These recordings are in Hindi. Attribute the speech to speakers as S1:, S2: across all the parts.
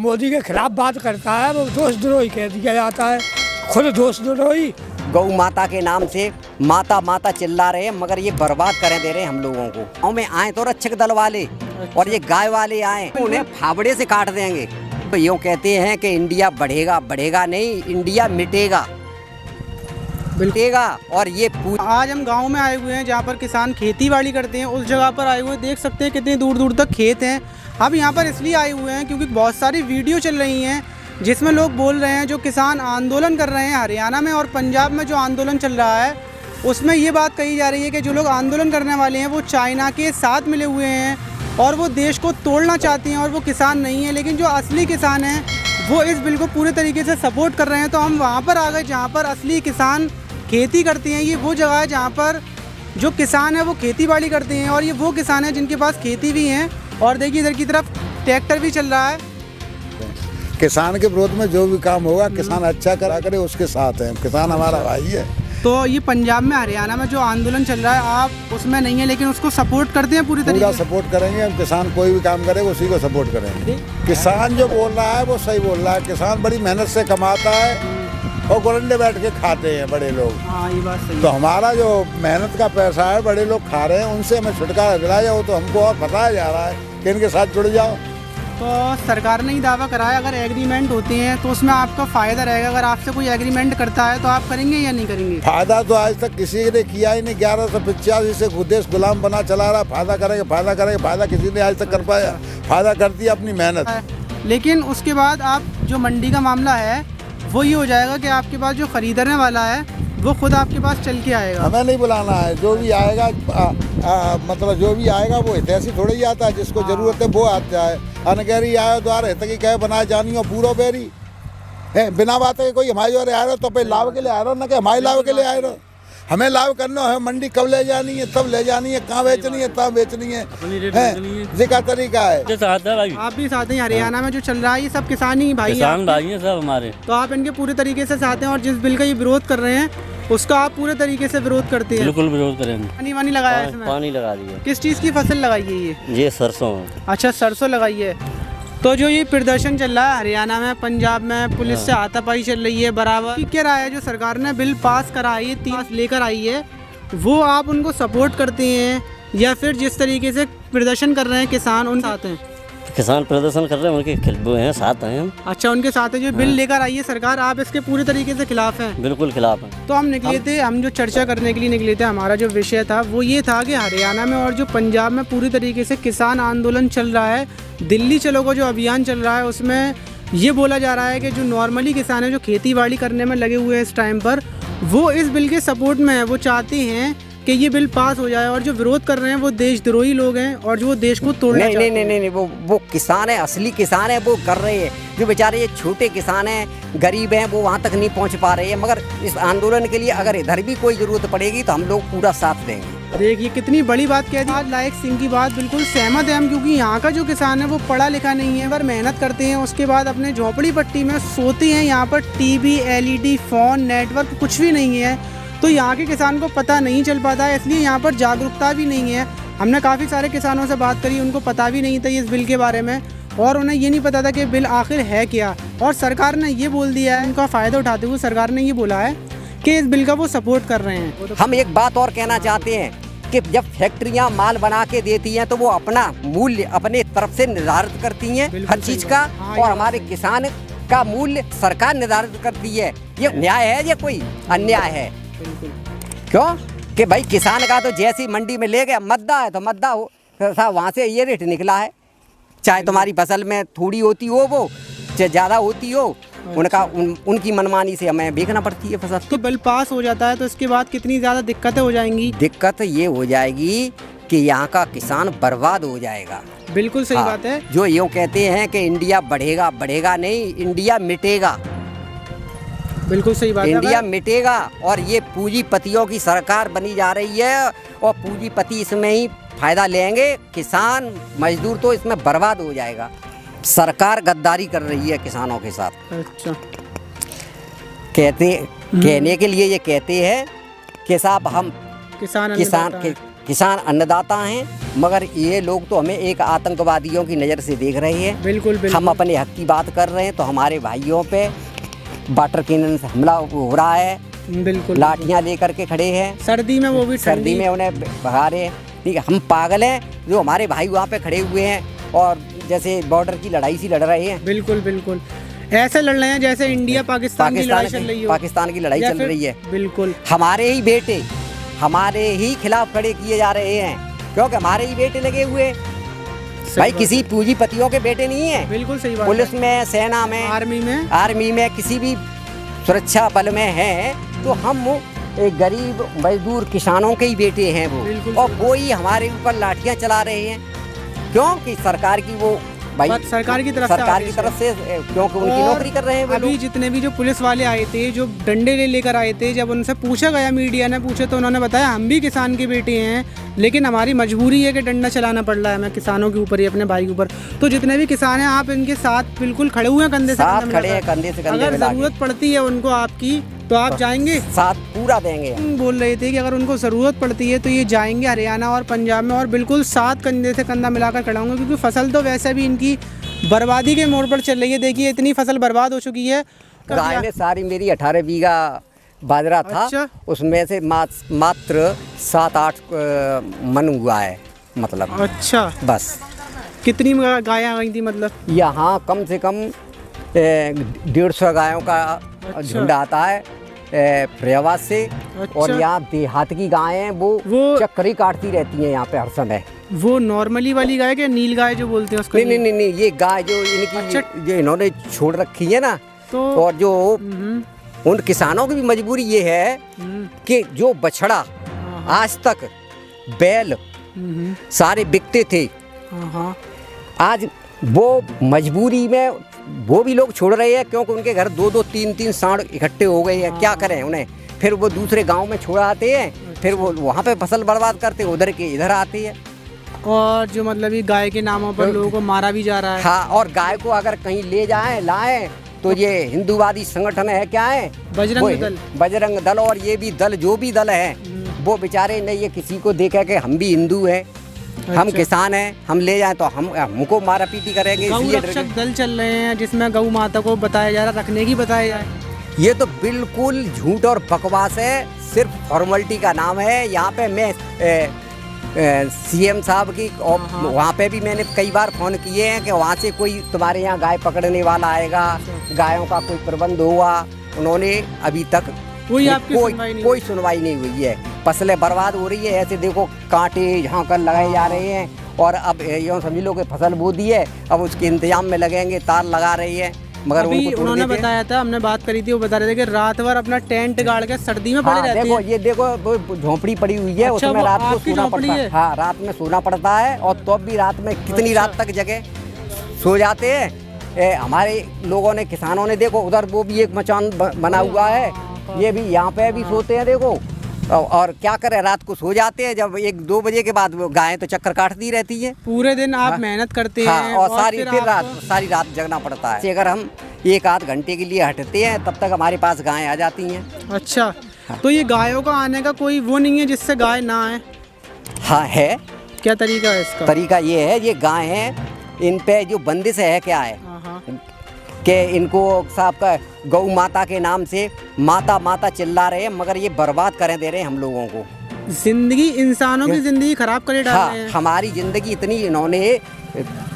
S1: मोदी के खिलाफ बात करता है वो देशद्रोही कह दिया जाता है, खुद देशद्रोही।
S2: गौ माता के नाम से माता माता चिल्ला रहे हैं, मगर ये बर्बाद करें दे रहे हैं हम लोगों को। गाँव में आए तो रक्षक दल वाले और ये गाय वाले आए, उन्हें फावड़े से काट देंगे। तो यूँ कहते हैं कि इंडिया बढ़ेगा, बढ़ेगा नहीं, इंडिया मिटेगा, मिटेगा। और ये
S3: आज हम गांव में आए हुए हैं जहां पर किसान खेती बाड़ी करते हैं, उस जगह पर आए हुए हैं। देख सकते हैं कितनी दूर दूर तक खेत हैं। अब यहां पर इसलिए आए हुए हैं क्योंकि बहुत सारी वीडियो चल रही हैं जिसमें लोग बोल रहे हैं, जो किसान आंदोलन कर रहे हैं हरियाणा में और पंजाब में जो आंदोलन चल रहा है उसमें ये बात कही जा रही है कि जो लोग आंदोलन करने वाले हैं वो चाइना के साथ मिले हुए हैं और वो देश को तोड़ना चाहती हैं और वो किसान नहीं है। लेकिन जो असली किसान हैं वो इस बिल को पूरे तरीके से सपोर्ट कर रहे हैं। तो हम वहाँ पर आ गए जहाँ पर असली किसान खेती करते हैं। ये वो जगह है जहाँ पर जो किसान है वो खेती बाड़ी करते हैं और ये वो किसान है जिनके पास खेती भी हैं। और देखिए इधर की तरफ ट्रैक्टर भी चल रहा है।
S4: किसान के विरोध में जो भी काम होगा, किसान अच्छा करा करे उसके साथ है। किसान हमारा भाई है।
S3: तो ये पंजाब में हरियाणा में जो आंदोलन चल रहा है आप उसमें नहीं है लेकिन उसको सपोर्ट करते हैं पूरी तरीके से?
S4: सपोर्ट करेंगे हम। किसान कोई भी काम करेगा उसी को सपोर्ट करेंगे। किसान जो बोल रहा है वो सही बोल रहा है। किसान बड़ी मेहनत से कमाता है और गोरंडे बैठ के खाते हैं बड़े लोग।
S3: हाँ, ये बात सही है।
S4: तो हमारा जो मेहनत का पैसा है बड़े लोग खा रहे हैं, उनसे हमें छुटकारा दिलाया जाओ। तो हमको और बताया जा रहा है कि इनके साथ जुड़ जाओ।
S3: तो सरकार ने ही दावा करा है अगर एग्रीमेंट होते हैं तो उसमें आपका फ़ायदा रहेगा। अगर आपसे कोई एग्रीमेंट करता है तो आप करेंगे या नहीं करेंगे?
S4: फायदा तो आज तक किसी ने किया ही नहीं। 1185 से देश गुलाम बना चला रहा। फायदा करेंगे, फायदा करेंगे, फायदा किसी ने आज तक कर पाया? फायदा करती है अपनी मेहनत।
S3: लेकिन उसके बाद आप जो मंडी का मामला है वो ये हो जाएगा कि आपके पास जो खरीदने वाला है वो खुद आपके पास चल के आएगा।
S4: हमें नहीं बुलाना है। जो भी आएगा मतलब जो भी आएगा वो ऐसी थोड़ी ही आता है। जिसको जरूरत है वो आता है। अनगैरी आयो द्वार है कि कहे बनाए जानी हो पूरा बेरी है बिना बात के कोई हमारे द्वारे आ रहा तो पे लाभ के लिए आ रहा ना कि हमारे लाभ के लिए आ रहा। हमें लाभ करना है। मंडी कब ले जानी है तब ले जानी है, कहाँ बेचनी है तब बेचनी है, जिसका तरीका है।
S3: आप भी साथ हैं हरियाणा में जो चल रहा है ये सब किसान ही भाई
S5: किसान भाई हैं सब हमारे।
S3: तो आप इनके पूरे तरीके से साथ हैं और जिस बिल का ये विरोध कर रहे हैं उसका आप पूरे तरीके से विरोध करते हैं?
S5: बिल्कुल विरोध करेंगे।
S3: पानी वानी लगाया है इसमें?
S5: पानी लगा दिया।
S3: किस चीज़ की फसल लगाई है
S5: ये सरसों।
S3: अच्छा, सरसों लगाई है। तो जो ये प्रदर्शन चल रहा है हरियाणा में पंजाब में पुलिस से हाथापाई चल रही है बराबर, क्या राय है? जो सरकार ने बिल पास करा है ये 3 लेकर आई है वो आप उनको सपोर्ट करते हैं या फिर जिस तरीके से प्रदर्शन कर रहे हैं किसान उन साथ हैं?
S5: किसान प्रदर्शन कर रहे हैं उनके खिलाफ हैं, साथ हैं हम।
S3: अच्छा, उनके साथ है। जो बिल लेकर आई है सरकार आप इसके पूरे तरीके से खिलाफ हैं?
S5: बिल्कुल खिलाफ हैं।
S3: तो हम निकले थे, हम जो चर्चा करने के लिए निकले थे, हमारा जो विषय था वो ये था कि हरियाणा में और जो पंजाब में पूरी तरीके से किसान आंदोलन चल रहा है। दिल्ली चलो का जो अभियान चल रहा है उसमें ये बोला जा रहा है कि जो नॉर्मली किसान है जो खेती बाड़ी करने में लगे हुए हैं इस टाइम पर वो इस बिल के सपोर्ट में है। वो चाहते हैं कि ये बिल पास हो जाए और जो विरोध कर रहे हैं वो देशद्रोही लोग हैं और जो देश को तोड़ना चाहते हैं।
S2: नहीं, वो किसान है, असली किसान है, वो कर रहे हैं। जो बेचारे ये छोटे किसान हैं, गरीब हैं, वो वहाँ तक नहीं पहुँच पा रहे हैं। मगर इस आंदोलन के लिए अगर इधर भी कोई ज़रूरत पड़ेगी तो हम लोग पूरा साथ देंगे।
S3: देखिए कितनी बड़ी बात कह दी। आज लायक सिंह की बात बिल्कुल सहमत है हम, क्योंकि यहाँ का जो किसान है वो पढ़ा लिखा नहीं है पर मेहनत करते हैं। उसके बाद अपने झोपड़ी पट्टी में सोते हैं। यहाँ पर टीवी, LED, फ़ोन, नेटवर्क कुछ भी नहीं है। तो यहाँ के किसान को पता नहीं चल पाता है, इसलिए यहाँ पर जागरूकता भी नहीं है। हमने काफ़ी सारे किसानों से बात करी, उनको पता भी नहीं था इस बिल के बारे में और उन्हें ये नहीं पता था कि बिल आखिर है क्या। और सरकार ने ये बोल दिया है, उनका फ़ायदा उठाते हुए सरकार ने ये बोला है कि इस बिल का वो सपोर्ट कर रहे हैं।
S2: हम एक बात और कहना चाहते हैं कि जब फैक्ट्रियाँ माल बना के देती हैं तो वो अपना मूल्य अपने तरफ से निर्धारित करती हैं हर चीज़ का, और हमारे किसान का मूल्य सरकार निर्धारित करती है। ये न्याय है या कोई अन्याय है? क्यों कि भाई किसान का तो जैसी मंडी में ले गया मद्दा है तो मद्दा हो वहाँ से ये रेट निकला है। चाहे तुम्हारी फसल में थोड़ी होती हो वो चाहे ज़्यादा होती हो, उनकी मनमानी से हमें बेचना पड़ती है फसल।
S3: तो बिल पास हो जाता है तो इसके बाद कितनी ज़्यादा दिक्कतें हो जाएंगी?
S2: दिक्कत ये हो जाएगी कि यहाँ का किसान बर्बाद हो जाएगा।
S3: बिल्कुल सही बात है।
S2: जो यूँ कहते हैं कि इंडिया बढ़ेगा, बढ़ेगा नहीं, इंडिया मिटेगा।
S3: बिल्कुल सही बात है।
S2: इंडिया मिटेगा और ये पूंजीपतियों की सरकार बनी जा रही है और पूंजीपति इसमें ही फायदा लेंगे। किसान मजदूर तो इसमें बर्बाद हो जाएगा। सरकार गद्दारी कर रही है किसानों के साथ।
S3: अच्छा,
S2: कहने के लिए ये कहते हैं कि साहब हम किसान किसान अन्नदाता हैं, मगर ये लोग तो हमें एक आतंकवादियों की नज़र से देख रहे हैं।
S3: बिल्कुल बिल्कुल।
S2: हम अपने हक की बात कर रहे हैं तो हमारे भाइयों पे वाटर कैनन से हमला हो रहा है,
S3: बिल्कुल
S2: लाठियाँ लेकर के खड़े हैं,
S3: सर्दी में वो भी
S2: सर्दी
S3: ठंडी।
S2: में उन्हें भगा रहे हैं। ठीक है, हम पागल हैं जो हमारे भाई वहाँ पे खड़े हुए हैं और जैसे बॉर्डर की लड़ाई सी लड़ रहे हैं।
S3: बिल्कुल बिल्कुल ऐसे लड़ रहे हैं जैसे इंडिया पाकिस्तान की लड़ाई चल रही हो।
S2: पाकिस्तान की लड़ाई
S3: या
S2: चल
S3: फिर-
S2: रही है।
S3: बिल्कुल
S2: हमारे ही बेटे हमारे ही खिलाफ खड़े किए जा रहे हैं, क्योंकि हमारे ही बेटे लगे हुए। भाई
S3: बात
S2: किसी पूंजीपतियों के बेटे नहीं है।
S3: बिल्कुल सही बात
S2: पुलिस में, सेना में,
S3: है।
S2: आर्मी में, किसी भी सुरक्षा बल में है तो हम एक गरीब मजदूर किसानों के ही बेटे हैं
S3: बिल्कुल
S2: वो, और
S3: सही।
S2: वो ही हमारे ऊपर लाठियां चला रहे हैं। क्योंकि सरकार की वो भाई
S3: बात सरकार की तरफ से
S2: सरकार की
S3: आदेश
S2: तरफ से, क्योंकि उनकी
S3: और
S2: नौकरी कर रहे हैं वो
S3: अभी
S2: लोग।
S3: जितने भी जो पुलिस वाले आए थे, जो डंडे लेकर आए थे, जब उनसे पूछा गया, मीडिया ने पूछा तो उन्होंने बताया हम भी किसान के बेटे हैं, लेकिन हमारी मजबूरी है कि डंडा चलाना पड़ रहा है हमें किसानों के ऊपर ही, अपने भाई के ऊपर। तो जितने भी किसान हैं आप इनके साथ बिल्कुल खड़े हुए हैं, कंधे से
S2: साथ
S3: कंधा
S2: खड़े हैं,
S3: मिलाकर।
S2: कंधे से कंधे
S3: अगर
S2: मिला के।
S3: जरूरत पड़ती है उनको आपकी तो आप जाएंगे।
S2: साथ पूरा देंगे हम।
S3: बोल रहे थे कि अगर उनको ज़रूरत पड़ती है तो ये जाएंगे हरियाणा और पंजाब में और बिल्कुल साथ कंधे से कंधा मिलाकर खड़ा होंगे, क्योंकि फसल तो वैसे भी इनकी बर्बादी के मोड़ पर चल रही है। देखिए इतनी फसल बर्बाद हो चुकी है।
S2: गाय ने सारी मेरी 18 बीघा बाजरा था,
S3: अच्छा।
S2: उसमें से मात्र 7-8 मन हुआ है, मतलब
S3: अच्छा,
S2: बस।
S3: कितनी गायें आ गई थी मतलब?
S2: यहाँ कम से कम 150 गायों का झुंड आता है फरियाबाद से।
S3: अच्छा।
S2: और यहाँ देहात की गायें वो चक्कर ही काटती रहती हैं यहाँ पे हर समय।
S3: वो नॉर्मली वाली गाय के नील गाय जो बोलते हैं उसको?
S2: नहीं, ये गाय जो इनकी
S3: अच्छा।
S2: जो इन्होंने छोड़ रखी है ना,
S3: तो
S2: और जो उन किसानों की भी मजबूरी ये है कि जो बछड़ा आज तक बैल सारे बिकते थे,
S3: हाँ,
S2: आज वो मजबूरी में वो भी लोग छोड़ रहे हैं, क्योंकि उनके घर 2-2, 3-3 सांड इकट्ठे हो गए हैं। क्या करें उन्हें, फिर वो दूसरे गांव में छोड़ आते हैं, फिर वो वहाँ पे फसल बर्बाद करते हैं, उधर के इधर आते हैं।
S3: और जो मतलब ये गाय के नामों पर लोगों को मारा भी जा रहा है।
S2: हाँ, और गाय को अगर कहीं ले जाएं लाएं तो ये हिंदूवादी संगठन है, क्या है,
S3: बजरंग दल।
S2: बजरंग दल। और ये भी दल, जो भी दल है, वो बेचारे नहीं ये किसी को देखा कि हम भी हिंदू हैं, हम किसान हैं, हम ले जाएं तो हमको मारा पीटी करेंगे।
S3: गौ
S2: इसलिए
S3: रक्षक दल चल रहे हैं जिसमें गौ माता को बताया जा रहा है, रखने की बताया जाए।
S2: ये तो बिल्कुल झूठ और बकवास है, सिर्फ फॉर्मेलिटी का नाम है। यहाँ पे मैं सीएम साहब की और वहाँ पे भी मैंने कई बार फ़ोन किए हैं कि वहाँ से कोई तुम्हारे यहाँ गाय पकड़ने वाला आएगा, गायों का कोई प्रबंध होगा। उन्होंने अभी तक कोई सुनवाई नहीं हुई है। फसलें बर्बाद हो रही है, ऐसे देखो कांटे झांकड़ लगाए जा रहे हैं। और अब यूँ समझ लो कि फसल बो दी है, अब उसके इंतजाम में लगेंगे, तार लगा रही है, मगर
S3: अभी
S2: उनको
S3: उन्होंने बताया था, हमने बात करी थी, वो बता रहे थे कि रात भर अपना टेंट गाड़ के सर्दी में पड़े रहते
S2: देखो
S3: हैं।
S2: ये देखो वो झोंपड़ी पड़ी हुई है,
S3: अच्छा,
S2: उसमें
S3: वो
S2: रात को
S3: आपकी
S2: सोना
S3: झोंपड़ी
S2: पड़ता है।
S3: है?
S2: हाँ, रात में सोना पड़ता है, और तो भी रात में कितनी रात तक जगह सो जाते हैं। हमारे लोगों ने, किसानों ने, देखो उधर वो भी एक मचान बना हुआ है, ये भी यहाँ पे भी सोते हैं देखो। और क्या करें, रात को सो जाते हैं, जब 1-2 बजे के बाद वो गायें तो चक्कर काटती रहती है।
S3: पूरे दिन आप मेहनत करते हैं।
S2: हाँ, और सारी
S3: फिर
S2: सारी रात जगना पड़ता है। अगर हम 1-8 घंटे के लिए हटते हैं, तब तक हमारे पास गायें आ जाती हैं।
S3: अच्छा, तो ये गायों का आने का कोई वो नहीं है जिससे गाय ना आए?
S2: हाँ है।
S3: क्या तरीका है इसका?
S2: तरीका ये है, ये गाय हैं, इन पे जो बंदिश है क्या है कि इनको साहब का गौ माता के नाम से माता माता चिल्ला रहे हैं, मगर ये बर्बाद करें दे रहे हैं हम लोगों को।
S3: जिंदगी, इंसानों की जिंदगी खराब करे डाल रहे हैं।
S2: हमारी जिंदगी इतनी इन्होंने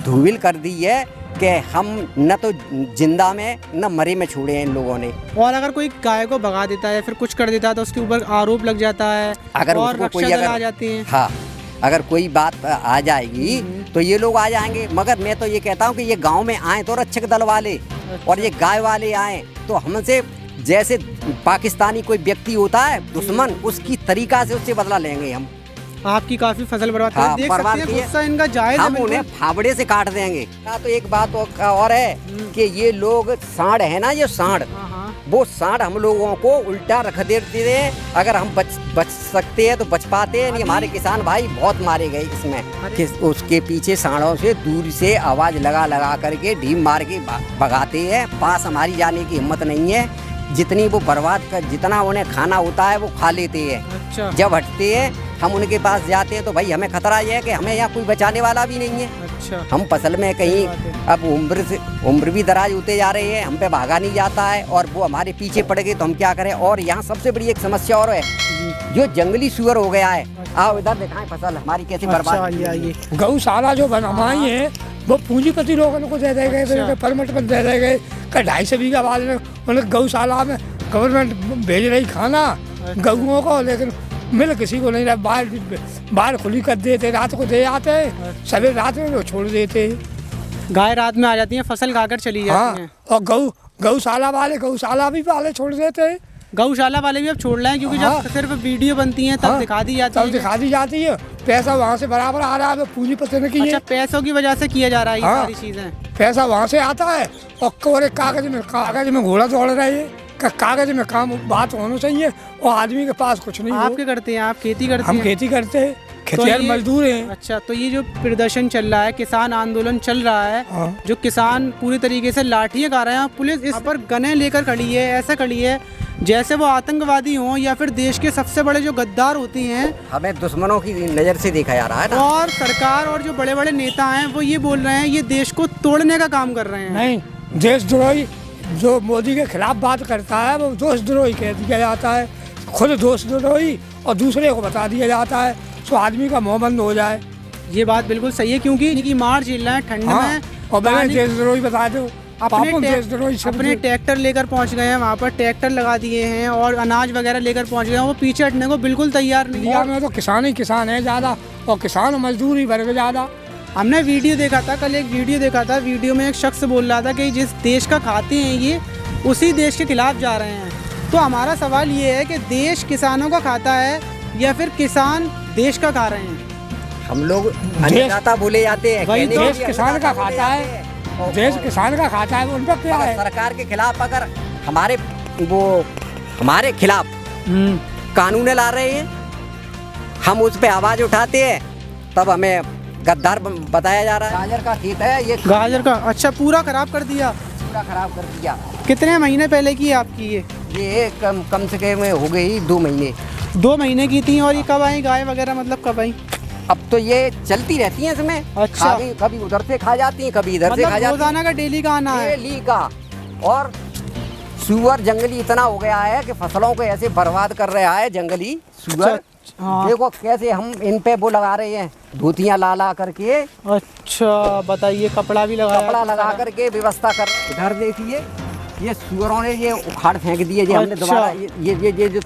S2: धूमिल कर दी है कि हम न तो जिंदा में न मरे में छोड़े हैं इन लोगों ने।
S3: और अगर कोई गाय को भगा देता है, फिर कुछ कर देता है, तो उसके ऊपर आरोप लग जाता है,
S2: अगर
S3: और
S2: उसको
S3: रक्षा
S2: कोई
S3: दल आ जाते हैं।
S2: हाँ, अगर कोई बात आ जाएगी तो ये लोग आ जाएंगे। मगर मैं तो ये कहता हूँ कि ये गांव में आए तो रक्षक दल वाले, और ये गाय वाले आए तो हमसे, जैसे पाकिस्तानी कोई व्यक्ति होता है दुश्मन, उसकी तरीका से उससे बदला लेंगे हम।
S3: आपकी काफी फसल बर्बाद कर देख सकते हैं, गुस्सा इनका जायज है।
S2: हम उन्हें फावड़े से काट देंगे। तो एक बात और है कि ये लोग सांड है ना, ये सांड, वो सांड हम लोगों को उल्टा रख देते हैं। अगर हम बच सकते हैं तो बच पाते हैं, नहीं हमारे किसान भाई बहुत मारे गए इसमें। कि उसके पीछे सांडों से दूर से आवाज लगा करके ढीम मार के भगाते हैं। पास हमारी जाने की हिम्मत नहीं है। जितनी वो बर्बाद कर, जितना उन्हें खाना होता है वो खा लेते हैं।
S3: अच्छा।
S2: जब हटते हैं हम उनके पास जाते हैं तो भाई हमें खतरा ये है कि हमें यहाँ कोई बचाने वाला भी नहीं है।
S3: अच्छा,
S2: हम फसल में कहीं अब उम्र भी दराज होते जा रही है, हम पे भागा नहीं जाता है और वो हमारे पीछे पड़ गए तो हम क्या करें। और यहाँ सबसे बड़ी एक समस्या और है, जो जंगली सुअर हो गया है। आओ इधर दिखाएं फसल हमारी कैसे बर्बाद
S3: अच्छा, ये
S1: गौशाला जो बनवाई है वो पूंजीपति लोगों को दे दे गए, परमिट पर दे दे गए। 250 बीघा बाद में उन्हें गौशाला में गवर्नमेंट भेज रही खाना गऊओं को, लेकिन मिल किसी को नहीं रहा। बाहर खुली कर देते, रात को दे आते, सवेरे रात में वो छोड़ देते।
S3: गाय रात में आ जाती है, फसल खाकर चली जाती हैं।
S1: और गौशाला वाले गौशाला भी वाले छोड़ देते हैं।
S3: गौशाला वाले भी अब छोड़ रहे हैं, क्योंकि जब सिर्फ वीडियो बनती है तब दिखा दी जाती है।
S1: तब दिखा दी जाती है, पैसा वहाँ से बराबर आ रहा है, पूंजीपति ने की है।
S3: अच्छा, पैसों की वजह से किया जा रहा है ये सारी चीजें।
S1: पैसा वहाँ से आता है और एक कागज में घोड़ा दौड़ रहे हैं। कागज में काम बात होना चाहिए और आदमी के पास कुछ नहीं।
S3: आप क्या करते हैं? आप खेती करते हैं?
S1: हम खेती करते हैं, खेतिहर मजदूर हैं।
S3: अच्छा, तो ये जो प्रदर्शन चल रहा है, किसान आंदोलन चल रहा है, जो किसान पूरी तरीके से लाठियां गा रहे हैं, पुलिस इस पर गने लेकर खड़ी है, ऐसा खड़ी है जैसे वो आतंकवादी हों या फिर देश के सबसे बड़े जो गद्दार होते हैं।
S2: हमें दुश्मनों की नज़र से देखा जा रहा है ना।
S3: और सरकार और जो बड़े बड़े नेता हैं वो ये बोल रहे हैं ये देश को तोड़ने का काम कर रहे हैं।
S1: नहीं, देशद्रोही जो मोदी के खिलाफ बात करता है वो देशद्रोही कह दिया जाता है। खुद देशद्रोही और दूसरे को बता दिया जाता है, तो आदमी का मुँह बंद हो जाए।
S3: ये बात बिल्कुल सही है, क्योंकि इनकी मार झेल रहे हैं ठंड में।
S1: और मैंने देशद्रोही बता दो,
S3: अपने ट्रैक्टर लेकर पहुंच गए हैं, वहाँ पर ट्रैक्टर लगा दिए हैं और अनाज वगैरह लेकर पहुंच गए हैं। वो पीछे हटने को बिल्कुल तैयार नहीं है।
S1: में तो किसान ही किसान है ज़्यादा, और किसान मजदूर ही वर्ग ज़्यादा।
S3: हमने वीडियो देखा था, कल एक वीडियो देखा था, वीडियो में एक शख्स बोल रहा था कि जिस देश का खाते हैं ये उसी देश के खिलाफ जा रहे हैं। तो हमारा सवाल ये है कि देश किसानों का खाता है या फिर किसान देश का खा रहे हैं?
S2: हम लोग अन्नदाता बोले जाते हैं।
S3: वही तो,
S1: देश किसान का खाता है, देश किसान का खाता है, उन पर क्या है?
S2: सरकार के खिलाफ अगर हमारे खिलाफ कानून ला रहे हैं, हम उस पर आवाज उठाते हैं, तब हमें गद्दार बताया जा रहा है। गाजर का खेत है ये,
S3: गाजर का। अच्छा, पूरा खराब कर दिया?
S2: पूरा खराब कर दिया।
S3: कितने महीने पहले की आपकी
S2: ये कम से कम हो गई 2 महीने।
S3: 2 महीने की थी। और ये कब आई गाय वगैरह, मतलब कब आई?
S2: अब तो ये चलती रहती हैं इसमें।
S3: अच्छा,
S2: कभी उधर से खा जाती हैं, कभी इधर से खा जाती हैं।
S3: रोजाना का डेली का आना है?
S2: डेली का। और सुअर जंगली इतना हो गया है कि फसलों को ऐसे बर्बाद कर रहा है जंगली सुअर।
S3: अच्छा, हाँ।
S2: देखो कैसे हम इन पे वो लगा रहे हैं, धोतियां ला करके।
S3: अच्छा, बताइए, कपड़ा भी
S2: लगा करके व्यवस्था कर। इधर देखिए, ये सुअरों ने ये उखाड़ फेंक दिए। ये हमने दोबारा ये जो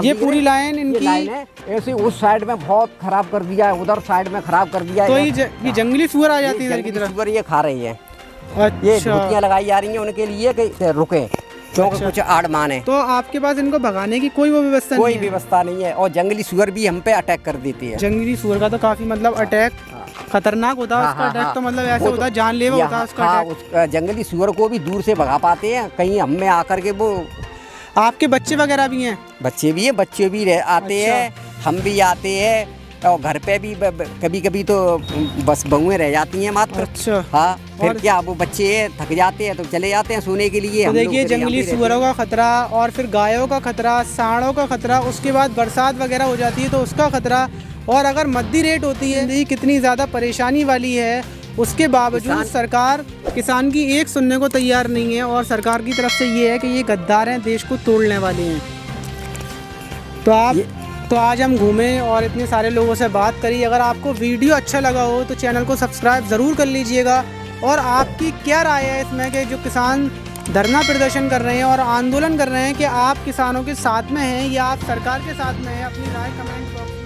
S3: ये पूरी लाइन इनकी
S2: लाइन है, ऐसे उस साइड में बहुत खराब कर दिया है, उधर साइड में खराब कर दिया है।
S3: तो ये जंगली सुअर आ जाती है इधर की तरफ?
S2: सुअर ये खा रही है।
S3: अच्छा,
S2: ये धोतियां लगाई जा रही हैं उनके लिए कि रुके, क्योंकि कुछ आड़ मान है।
S3: तो आपके पास इनको भगाने की कोई व्यवस्था
S2: कोई व्यवस्था नहीं है। और जंगली सुअर भी हम पे अटैक कर देती है।
S3: जंगली सुअर का तो काफी मतलब अटैक खतरनाक होता है। उसका अटैक तो मतलब ऐसे होता है, जानलेवा होता है उसका अटैक।
S2: जंगली सुअर को भी दूर से भगा पाते हैं, कहीं हम में आकर के वो।
S3: आपके बच्चे वगैरह भी हैं?
S2: बच्चे भी हैं, बच्चे भी आते हैं, हम भी आते हैं। और घर पे भी कभी कभी तो बस बहुएं रह जाती हैं मात्र।
S3: अच्छा,
S2: हाँ, फिर क्या वो बच्चे थक जाते हैं तो चले जाते हैं सोने के लिए।
S3: तो देखिए, जंगली सुअरों का खतरा और फिर गायों का खतरा, सांडों का खतरा, उसके बाद बरसात वगैरह हो जाती है तो उसका खतरा, और अगर मद्दी रेट होती है, ये कितनी ज़्यादा परेशानी वाली है। उसके बावजूद सरकार किसान की एक सुनने को तैयार नहीं है। और सरकार की तरफ से ये है कि ये गद्दार हैं, देश को तोड़ने वाले हैं। तो आज हम घूमे और इतने सारे लोगों से बात करी। अगर आपको वीडियो अच्छा लगा हो तो चैनल को सब्सक्राइब ज़रूर कर लीजिएगा। और आपकी क्या राय है इसमें कि जो किसान धरना प्रदर्शन कर रहे हैं और आंदोलन कर रहे हैं, कि आप किसानों के साथ में हैं या आप सरकार के साथ में हैं? अपनी राय कमेंट बॉक्स में